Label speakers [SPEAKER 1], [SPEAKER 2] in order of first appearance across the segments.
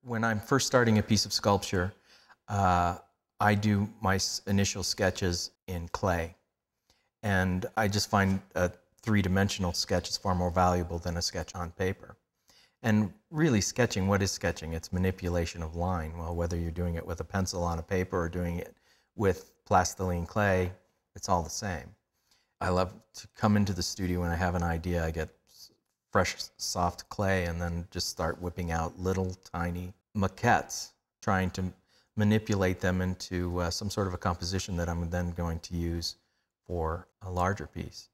[SPEAKER 1] When I'm first starting a piece of sculpture, I do my initial sketches in clay. And I just find a three-dimensional sketch is far more valuable than a sketch on paper. And really sketching, what is sketching? It's manipulation of line. Well, whether you're doing it with a pencil on a paper or doing it with plastiline clay, it's all the same. I love to come into the studio when I have an idea. I get fresh, soft clay and then just start whipping out little tiny maquettes, trying to manipulate them into some sort of a composition that I'm then going to use for a larger piece.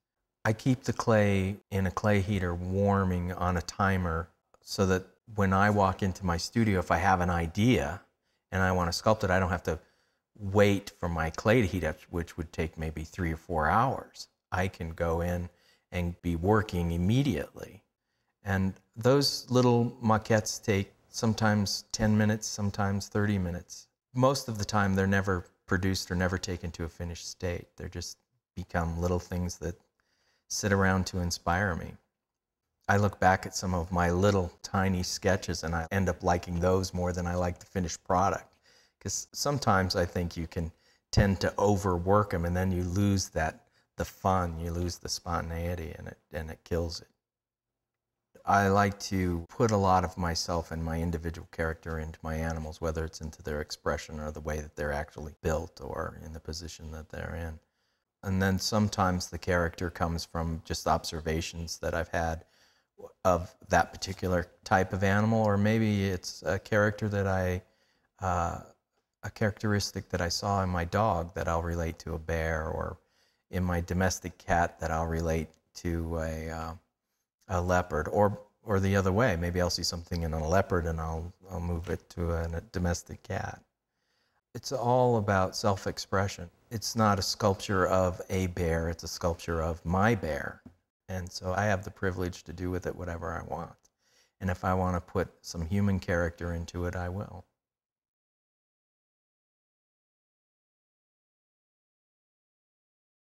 [SPEAKER 1] I keep the clay in a clay heater warming on a timer so that when I walk into my studio, if I have an idea and I want to sculpt it, I don't have to wait for my clay to heat up, which would take maybe 3 or 4 hours. I can go in and be working immediately. And those little maquettes take sometimes 10 minutes, sometimes 30 minutes. Most of the time, they're never produced or never taken to a finished state. They're just become little things that sit around to inspire me. I look back at some of my little tiny sketches and I end up liking those more than I like the finished product. Because sometimes I think you can tend to overwork them and then you lose the fun, you lose the spontaneity, and it kills it. I like to put a lot of myself and my individual character into my animals, whether it's into their expression or the way that they're actually built or in the position that they're in. And then sometimes the character comes from just observations that I've had of that particular type of animal, or maybe it's a character that a characteristic that I saw in my dog that I'll relate to a bear, or in my domestic cat that I'll relate to a leopard, or the other way. Maybe I'll see something in a leopard and I'll move it to a domestic cat. It's all about self-expression. It's not a sculpture of a bear, it's a sculpture of my bear. And so I have the privilege to do with it whatever I want. And if I want to put some human character into it, I will.